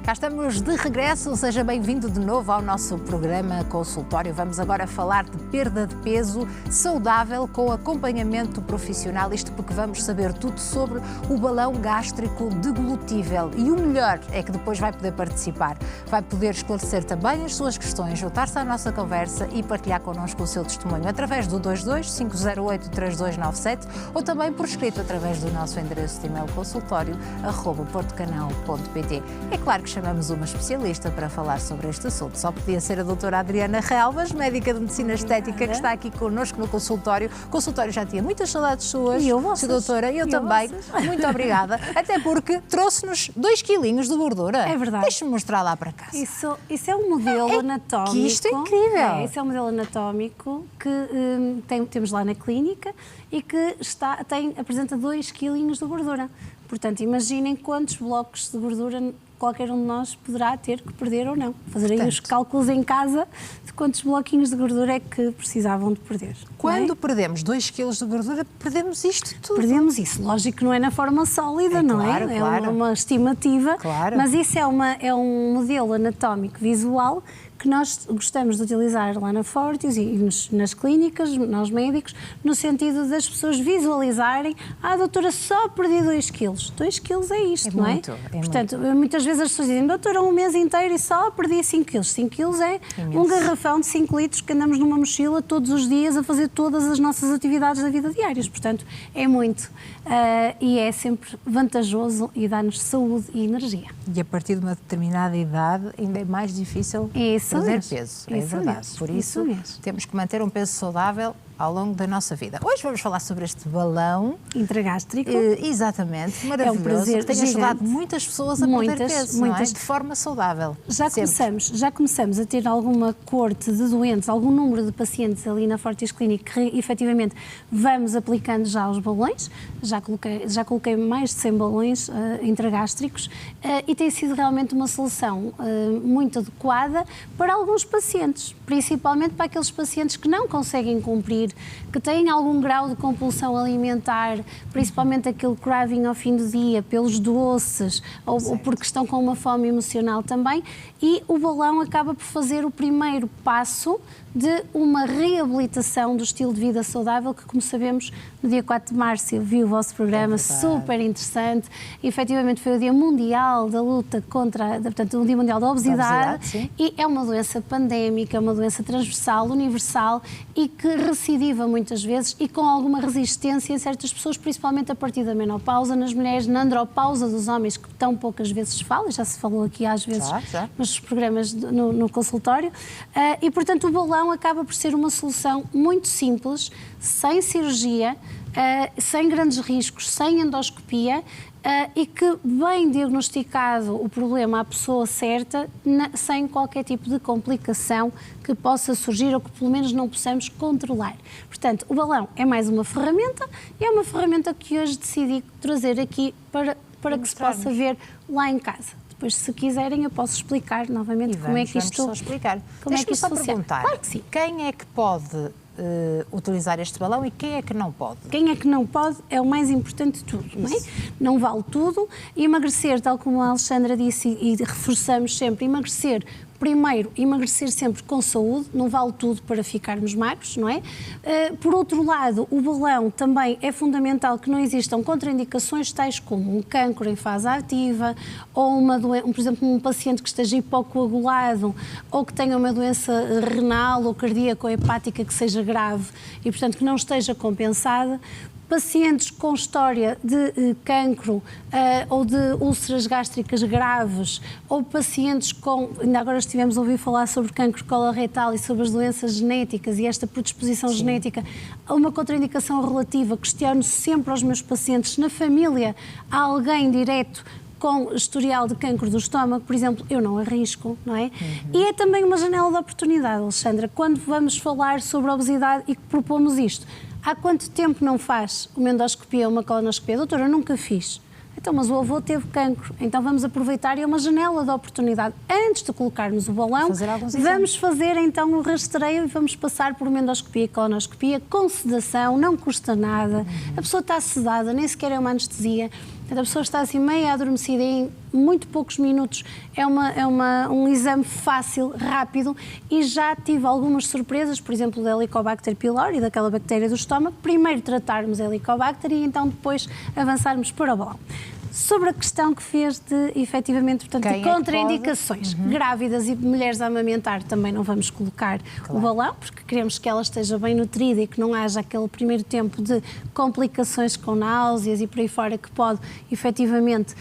Cá estamos de regresso, seja bem-vindo de novo ao nosso programa consultório. Vamos agora falar de perda de peso saudável com acompanhamento profissional, isto porque vamos saber tudo sobre o balão gástrico deglutível. E o melhor é que depois vai poder participar, vai poder esclarecer também as suas questões, juntar-se à nossa conversa e partilhar connosco o seu testemunho através do 22-508-3297 ou também por escrito através do nosso endereço de e-mail consultório@portocanal.pt. É claro que chamamos uma especialista para falar sobre este assunto. Só podia ser a doutora Adriana Relvas, médica de medicina estética, que está aqui connosco no consultório. O consultório já tinha muitas saudades suas. E eu, vossas. Doutora, eu também. Muito obrigada. Até porque trouxe-nos 2 quilinhos de gordura. É verdade. Deixa-me mostrar lá para casa. Isso é um modelo anatómico. Que isto é incrível. Isso é um modelo anatómico que temos lá na clínica e que apresenta 2 quilinhos de gordura. Portanto, imaginem quantos blocos de gordura qualquer um de nós poderá ter que perder ou não. Fazer aí os cálculos em casa de quantos bloquinhos de gordura é que precisavam de perder. Quando perdemos 2 quilos de gordura, perdemos isto tudo. Perdemos isso. Lógico que não é na forma sólida, não claro, é? Claro. É uma estimativa, claro. Mas isso é um modelo anatómico visual que nós gostamos de utilizar lá na Fortis e nas clínicas, nós médicos, no sentido das pessoas visualizarem: doutora, só perdi 2 quilos. 2 quilos é isto, não é? Portanto, muitas vezes as pessoas dizem: doutora, um mês inteiro e só perdi 5 quilos. 5 quilos é um garrafão de 5 litros que andamos numa mochila todos os dias a fazer todas as nossas atividades da vida diárias. Portanto, é muito. E é sempre vantajoso e dá-nos saúde e energia. E a partir de uma determinada idade ainda é mais difícil perder peso. É verdade. Por isso temos que manter um peso saudável ao longo da nossa vida. Hoje vamos falar sobre este balão intragástrico. Exatamente, maravilhoso. É um prazer. Tem ajudado muitas pessoas a perder peso, não é? De forma saudável. Já começamos a ter alguma coorte de doentes, algum número de pacientes ali na Fortis Clinic que efetivamente vamos aplicando já os balões. Já coloquei mais de 100 balões intragástricos e tem sido realmente uma solução muito adequada para alguns pacientes, principalmente para aqueles pacientes que não conseguem cumprir, que têm algum grau de compulsão alimentar, principalmente aquele craving ao fim do dia, pelos doces, ou porque estão com uma fome emocional também, e o balão acaba por fazer o primeiro passo de uma reabilitação do estilo de vida saudável que, como sabemos, no dia 4 de março eu vi o vosso programa, super interessante. E, efetivamente foi o Dia Mundial da luta contra, portanto, o Dia Mundial da Obesidade, e é uma doença pandémica, é uma doença transversal, universal e que recidiva muitas vezes e com alguma resistência em certas pessoas, principalmente a partir da menopausa, nas mulheres, na andropausa dos homens, que tão poucas vezes se fala, já se falou aqui às vezes nos programas no consultório, e portanto o balão acaba por ser uma solução muito simples, sem cirurgia, sem grandes riscos, sem endoscopia, e que, bem diagnosticado o problema à pessoa certa, sem qualquer tipo de complicação que possa surgir ou que pelo menos não possamos controlar. Portanto, o balão é mais uma ferramenta e é uma ferramenta que hoje decidi trazer aqui para que se possa ver lá em casa. Depois, se quiserem, eu posso explicar novamente como é que isto funciona. Deixa-me só perguntar, claro que sim. Quem é que pode utilizar este balão e quem é que não pode? Quem é que não pode é o mais importante de tudo, não é? Não vale tudo. Emagrecer, tal como a Alexandra disse e reforçamos sempre, primeiro, emagrecer sempre com saúde, não vale tudo para ficarmos magros, não é? Por outro lado, o balão também é fundamental que não existam contraindicações tais como um cancro em fase ativa ou por exemplo, um paciente que esteja hipocoagulado ou que tenha uma doença renal ou cardíaca ou hepática que seja grave e, portanto, que não esteja compensada. Pacientes com história de cancro ou de úlceras gástricas graves ou pacientes com, ainda agora estivemos a ouvir falar sobre cancro coloretal e sobre as doenças genéticas e esta predisposição genética a uma contraindicação relativa, questiono sempre aos meus pacientes se na família há alguém direto com historial de cancro do estômago, por exemplo, eu não arrisco, não é? E é também uma janela de oportunidade, Alexandra, quando vamos falar sobre a obesidade e que propomos isto. Há quanto tempo não faz uma endoscopia ou uma colonoscopia? Doutora, eu nunca fiz. Então, mas o avô teve cancro, então vamos aproveitar e é uma janela de oportunidade. Antes de colocarmos o balão, vamos fazer então o rastreio e vamos passar por uma endoscopia e colonoscopia com sedação, não custa nada, a pessoa está sedada, nem sequer é uma anestesia. Portanto, a pessoa está assim meio adormecida e em muito poucos minutos é um exame fácil, rápido, e já tive algumas surpresas, por exemplo, da Helicobacter pylori, daquela bactéria do estômago. Primeiro tratarmos a Helicobacter e então depois avançarmos para o balão. Sobre a questão que fez de, efetivamente, portanto, de contraindicações. Grávidas e mulheres a amamentar também não vamos colocar o balão, porque queremos que ela esteja bem nutrida e que não haja aquele primeiro tempo de complicações com náuseas e por aí fora que pode, efetivamente,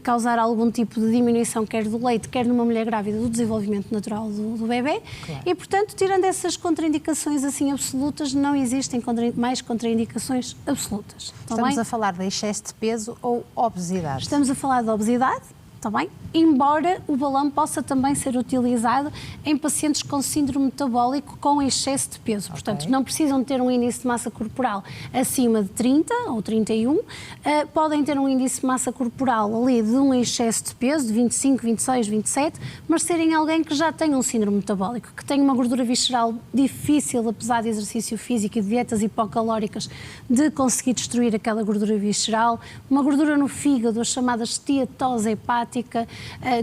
causar algum tipo de diminuição, quer do leite, quer numa mulher grávida, do desenvolvimento natural do bebê. Claro. E, portanto, tirando essas contraindicações assim absolutas, não existem mais contraindicações absolutas. Estamos a falar de excesso de peso ou obesidade? Estamos a falar de obesidade, está bem? Embora o balão possa também ser utilizado em pacientes com síndrome metabólico com excesso de peso. Okay. Portanto, não precisam ter um índice de massa corporal acima de 30 ou 31, podem ter um índice de massa corporal ali de um excesso de peso, de 25, 26, 27, mas serem alguém que já tem um síndrome metabólico, que tem uma gordura visceral difícil, apesar de exercício físico e de dietas hipocalóricas, de conseguir destruir aquela gordura visceral, uma gordura no fígado, as chamadas esteatose hepática,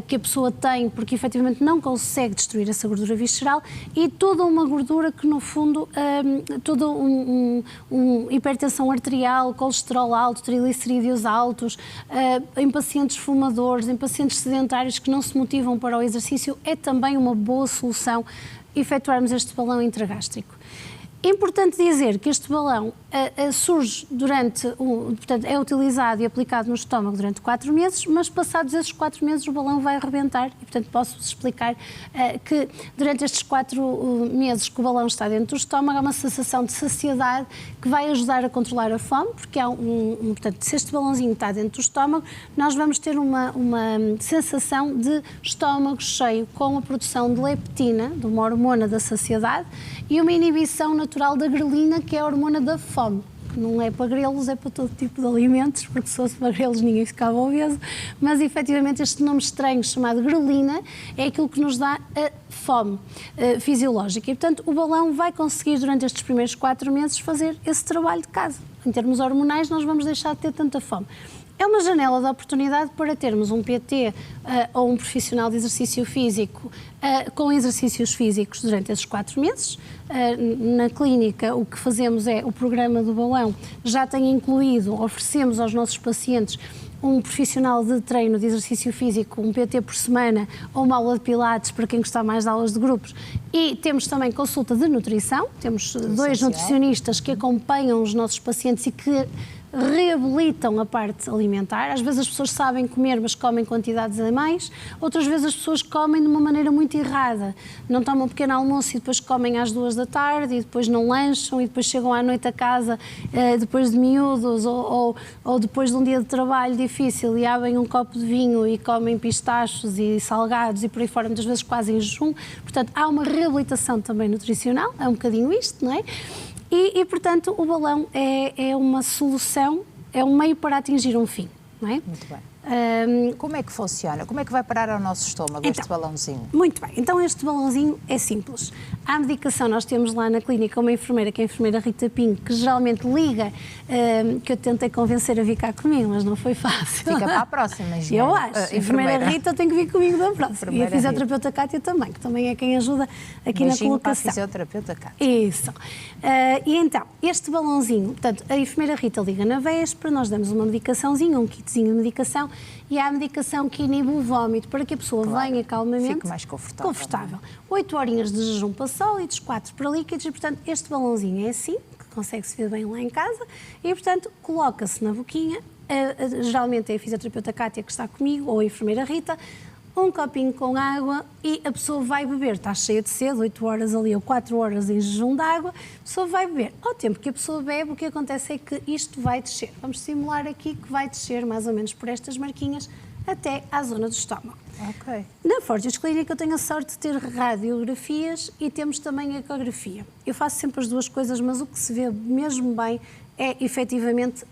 que a pessoa tem porque efetivamente não consegue destruir essa gordura visceral, e toda uma gordura que no fundo, toda hipertensão arterial, colesterol alto, triglicerídeos altos, em pacientes fumadores, em pacientes sedentários que não se motivam para o exercício, é também uma boa solução efetuarmos este balão intragástrico. É importante dizer que este balão surge portanto, é utilizado e aplicado no estômago durante 4 meses, mas passados esses 4 meses o balão vai arrebentar e, portanto, posso-vos explicar que durante estes 4 meses que o balão está dentro do estômago há uma sensação de saciedade que vai ajudar a controlar a fome, porque portanto, se este balãozinho está dentro do estômago, nós vamos ter uma sensação de estômago cheio com a produção de leptina, de uma hormona da saciedade, e uma inibição natural da grelina, que é a hormona da fome, que não é para grelos, é para todo tipo de alimentos, porque se fosse para grelos ninguém ficava obeso, mas efetivamente este nome estranho chamado grelina é aquilo que nos dá a fome fisiológica, e portanto o balão vai conseguir durante estes primeiros 4 meses fazer esse trabalho de casa. Em termos hormonais nós vamos deixar de ter tanta fome. É uma janela de oportunidade para termos um PT ou um profissional de exercício físico com exercícios físicos durante esses 4 meses. Na clínica o que fazemos é, o programa do balão já tem incluído, oferecemos aos nossos pacientes um profissional de treino de exercício físico, um PT por semana, ou uma aula de pilates para quem gostar mais de aulas de grupos, e temos também consulta de nutrição, temos 2 nutricionistas que acompanham os nossos pacientes e que reabilitam a parte alimentar. Às vezes as pessoas sabem comer, mas comem quantidades a mais. Outras vezes as pessoas comem de uma maneira muito errada. Não tomam um pequeno almoço e depois comem às 2 da tarde e depois não lancham e depois chegam à noite a casa depois de miúdos ou depois de um dia de trabalho difícil e abrem um copo de vinho e comem pistachos e salgados e por aí fora, muitas vezes quase em jejum. Portanto, há uma reabilitação também nutricional, é um bocadinho isto, não é? E, portanto, o balão é uma solução, é um meio para atingir um fim, não é? Muito bem. Como é que funciona? Como é que vai parar ao nosso estômago este balãozinho? Muito bem, então este balãozinho é simples. A medicação, nós temos lá na clínica uma enfermeira, que é a enfermeira Rita Pinho, que geralmente liga, que eu tentei convencer a vir cá comigo, mas não foi fácil. Fica para a próxima, eu acho. A enfermeira Rita tem que vir comigo da próxima. E a fisioterapeuta Cátia também, que também é quem ajuda aqui na colocação. Para a fisioterapeuta Cátia. Isso. E então, este balãozinho, portanto, a enfermeira Rita liga na véspera, nós damos uma medicaçãozinha, um kitzinho de medicação, e há a medicação que inibe o vómito para que a pessoa venha calmamente. Fique mais confortável. 8 horinhas de jejum para sólidos, 4 para líquidos, e portanto este balãozinho é assim, que consegue-se ver bem lá em casa, e portanto coloca-se na boquinha, geralmente é a fisioterapeuta Cátia que está comigo, ou a enfermeira Rita, um copinho com água e a pessoa vai beber, está cheia de sede, 8 horas ali ou 4 horas em jejum de água, a pessoa vai beber. Ao tempo que a pessoa bebe, o que acontece é que isto vai descer. Vamos simular aqui que vai descer mais ou menos por estas marquinhas até à zona do estômago. Okay. Na Fortis Clínica eu tenho a sorte de ter radiografias e temos também ecografia. Eu faço sempre as duas coisas, mas o que se vê mesmo bem é efetivamente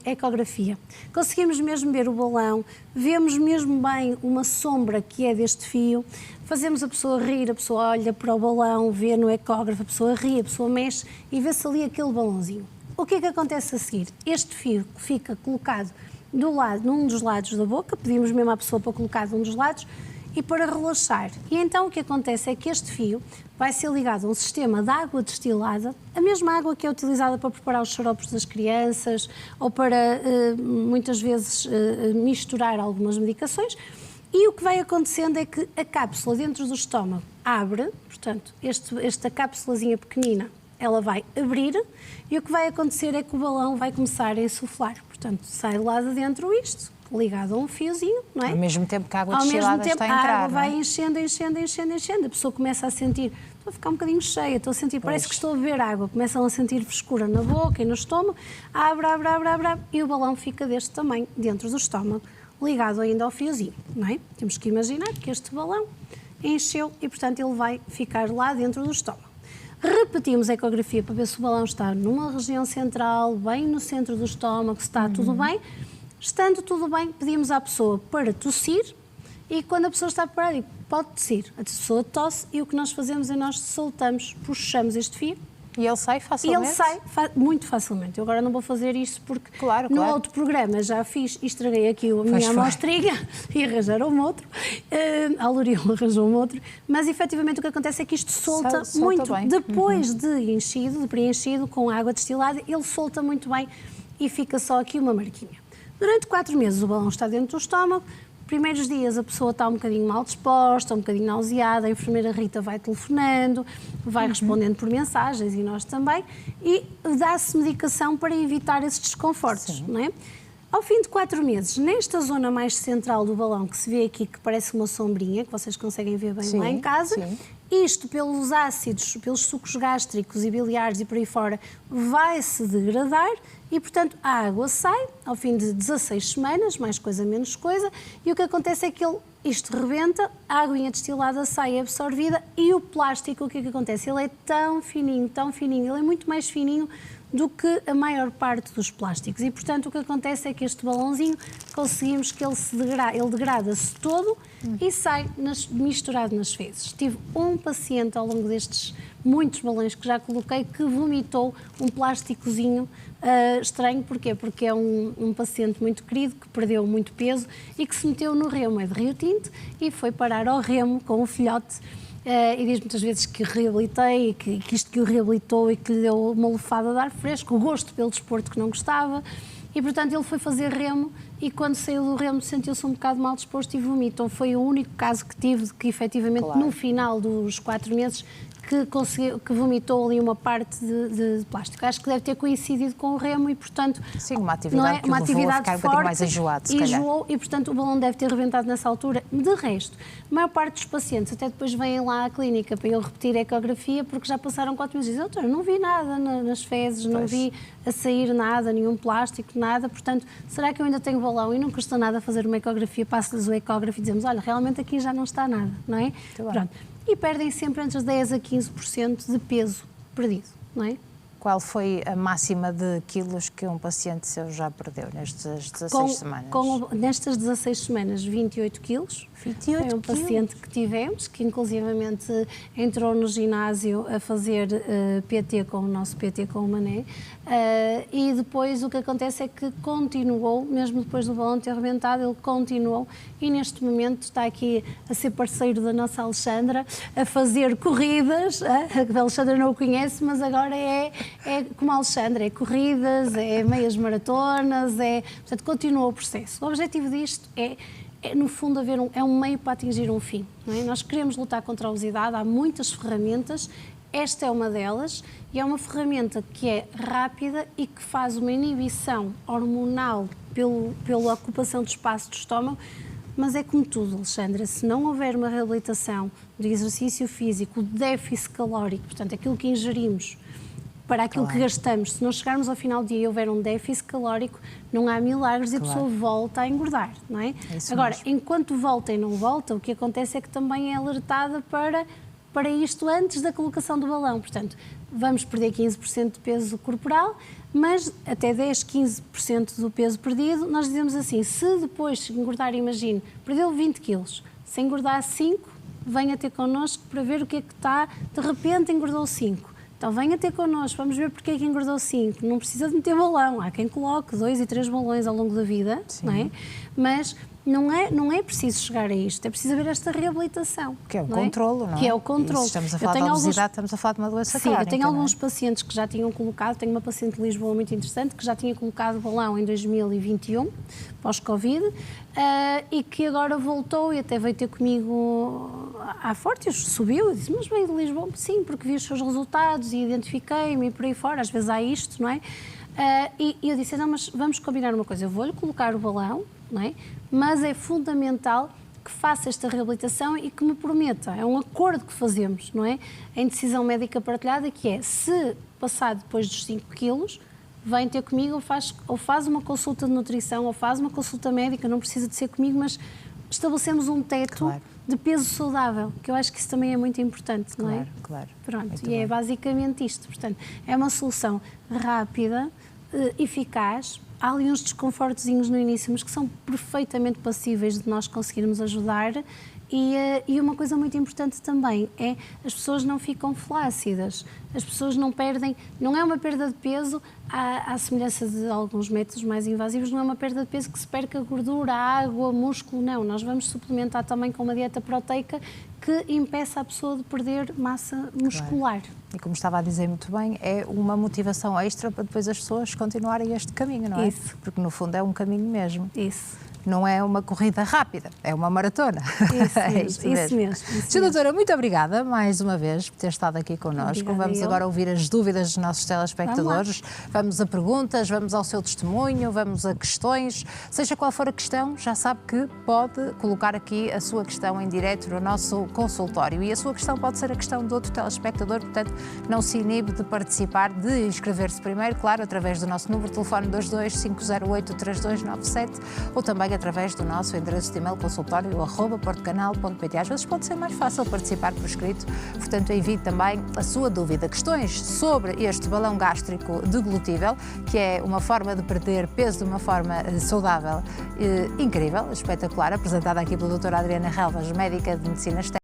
a ecografia. Conseguimos mesmo ver o balão, vemos mesmo bem uma sombra que é deste fio, fazemos a pessoa rir, a pessoa olha para o balão, vê no ecógrafo, a pessoa ri, a pessoa mexe e vê-se ali aquele balãozinho. O que é que acontece a seguir? Este fio fica colocado num dos lados da boca, pedimos mesmo à pessoa para colocar num dos lados, e para relaxar. E então o que acontece é que este fio vai ser ligado a um sistema de água destilada, a mesma água que é utilizada para preparar os xaropes das crianças ou para, muitas vezes, misturar algumas medicações. E o que vai acontecendo é que a cápsula dentro do estômago abre, portanto, esta cápsulazinha pequenina, ela vai abrir e o que vai acontecer é que o balão vai começar a insuflar. Portanto, sai lá de dentro isto, ligado a um fiozinho, não é? Ao mesmo tempo que a água destilada está a entrar, a água vai enchendo. A pessoa começa a sentir, estou a ficar um bocadinho cheia, estou a sentir, parece que estou a beber água. Começam a sentir frescura na boca e no estômago, abre, e o balão fica deste tamanho, dentro do estômago, ligado ainda ao fiozinho, não é? Temos que imaginar que este balão encheu e, portanto, ele vai ficar lá dentro do estômago. Repetimos a ecografia para ver se o balão está numa região central, bem no centro do estômago, se está tudo bem. Estando tudo bem, pedimos à pessoa para tossir e quando a pessoa está preparada, pode tossir. A pessoa tosse e o que nós fazemos é nós soltamos, puxamos este fio. E ele sai facilmente? E ele sai muito facilmente. Eu agora não vou fazer isto porque no outro programa já fiz e estraguei aqui a minha amostrinha e arranjaram-me outro. A Luriel arranjou-me outro. Mas efetivamente o que acontece é que isto solta muito. Bem. Depois de preenchido com água destilada, ele solta muito bem e fica só aqui uma marquinha. Durante 4 meses o balão está dentro do estômago. Primeiros dias a pessoa está um bocadinho mal disposta, um bocadinho nauseada, a enfermeira Rita vai telefonando, vai respondendo por mensagens e nós também, e dá-se medicação para evitar esses desconfortos, não é? Ao fim de 4 meses, nesta zona mais central do balão, que se vê aqui, que parece uma sombrinha, que vocês conseguem ver bem lá em casa, isto pelos ácidos, pelos sucos gástricos e biliares e por aí fora, vai-se degradar e, portanto, a água sai ao fim de 16 semanas, mais coisa, menos coisa, e o que acontece é que isto rebenta, a aguinha destilada sai absorvida e o plástico, o que é que acontece? Ele é tão fininho, ele é muito mais fininho do que a maior parte dos plásticos e, portanto, o que acontece é que este balãozinho conseguimos que ele degrada-se todo e sai misturado nas fezes. Tive um paciente ao longo destes muitos balões que já coloquei que vomitou um plásticozinho estranho. Porquê? Porque é um paciente muito querido que perdeu muito peso e que se meteu no remo, é de Rio Tinto, e foi parar ao remo com o filhote. E diz muitas vezes que reabilitei, que isto que o reabilitou e que lhe deu uma lufada de ar fresco, o gosto pelo desporto que não gostava. E, portanto, ele foi fazer remo e, quando saiu do remo, sentiu-se um bocado mal disposto e vomitou. Foi o único caso que tive de que, efetivamente, no final dos 4 meses, que vomitou ali uma parte de plástico. Acho que deve ter coincidido com o remo e, portanto... Sim, uma atividade que levou a ficar um bocadinho mais enjoado, se calhar. Enjoou e, portanto, o balão deve ter rebentado nessa altura. De resto, a maior parte dos pacientes até depois vêm lá à clínica para eu repetir a ecografia porque já passaram 4 meses e dizem, doutor, não vi nada nas fezes, não vi a sair nada, nenhum plástico, nada, portanto, será que eu ainda tenho balão? E não custa nada fazer uma ecografia, passo-lhes o ecógrafo e dizemos, olha, realmente aqui já não está nada, não é? Pronto. E perdem sempre entre 10% a 15% de peso perdido, não é? Qual foi a máxima de quilos que um paciente seu já perdeu nestas 16 semanas? Nestas 16 semanas, 28 quilos. 28 Foi um paciente que tivemos, que inclusivamente entrou no ginásio a fazer PT com o nosso PT com o Mané. E depois o que acontece é que continuou, mesmo depois do balão ter rebentado, ele continuou e neste momento está aqui a ser parceiro da nossa Alexandra, a fazer corridas. A Alexandra não o conhece, mas agora é como a Alexandra, é corridas, é meias maratonas, portanto, continua o processo. O objetivo disto é no fundo, é um meio para atingir um fim. Não é? Nós queremos lutar contra a obesidade, há muitas ferramentas, esta é uma delas, e é uma ferramenta que é rápida e que faz uma inibição hormonal pela ocupação de espaço do estômago, mas é como tudo, Alexandra, se não houver uma reabilitação do exercício físico, o déficit calórico, portanto, aquilo que ingerimos, para aquilo que gastamos, se não chegarmos ao final do dia e houver um déficit calórico, não há milagres e a pessoa volta a engordar, não é? Agora, enquanto volta e não volta, o que acontece é que também é alertada para isto antes da colocação do balão. Portanto, vamos perder 15% de peso corporal, mas até 10, 15% do peso perdido, nós dizemos assim, se depois engordar, imagine, perdeu 20 quilos, se engordar 5, venha ter connosco para ver o que é que está, de repente engordou 5. Então venha ter connosco, vamos ver porque é que engordou 5. Não precisa de meter balão, há quem coloque 2 e 3 balões ao longo da vida, não é? Mas não é preciso chegar a isto, é preciso haver esta reabilitação. Que é o controlo, não é? Que é o controlo. E se estamos a falar de obesidade, estamos a falar de uma doença crónica. Sim, eu tenho alguns pacientes que já tinham colocado, tenho uma paciente de Lisboa muito interessante, que já tinha colocado balão em 2021, pós-Covid, e que agora voltou e até veio ter comigo à Fortis, subiu, e disse, mas veio de Lisboa? Sim, porque vi os seus resultados e identifiquei-me e por aí fora, às vezes há isto, não é? E eu disse, não, mas vamos combinar uma coisa, eu vou-lhe colocar o balão, não é? Mas é fundamental que faça esta reabilitação e que me prometa, é um acordo que fazemos, não é? Em decisão médica partilhada, que é, se passar depois dos 5 quilos, vem ter comigo ou faz uma consulta de nutrição ou faz uma consulta médica, não precisa de ser comigo, mas estabelecemos um teto de peso saudável, que eu acho que isso também é muito importante, não é? Claro. Pronto, muito e bem. é basicamente isto. Portanto, é uma solução rápida, eficaz. Há ali uns desconfortozinhos no início, mas que são perfeitamente passíveis de nós conseguirmos ajudar. E uma coisa muito importante também é as pessoas não ficam flácidas, as pessoas não perdem, não é uma perda de peso, à semelhança de alguns métodos mais invasivos, não é uma perda de peso que se perca gordura, água, músculo, não. Nós vamos suplementar também com uma dieta proteica que impeça a pessoa de perder massa muscular. Claro. E como estava a dizer muito bem, é uma motivação extra para depois as pessoas continuarem este caminho, não é? Isso. Porque no fundo é um caminho mesmo. Isso. Não é uma corrida rápida, é uma maratona. Isso mesmo. Sra. Doutora, muito obrigada mais uma vez por ter estado aqui connosco. Obrigada, vamos agora ouvir as dúvidas dos nossos telespectadores. Vamos a perguntas, vamos ao seu testemunho, vamos a questões. Seja qual for a questão, já sabe que pode colocar aqui a sua questão em direto no nosso consultório. E a sua questão pode ser a questão de outro telespectador, portanto, não se inibe de participar, de inscrever-se primeiro, claro, através do nosso número de telefone 22-508-3297 ou também através do nosso endereço de e-mail consultório@portocanal.pt. Às vezes pode ser mais fácil participar por escrito, portanto envie também a sua dúvida. Questões sobre este balão gástrico deglutível, que é uma forma de perder peso de uma forma saudável, incrível, espetacular, apresentada aqui pela doutora Adriana Relvas, médica de medicina estética.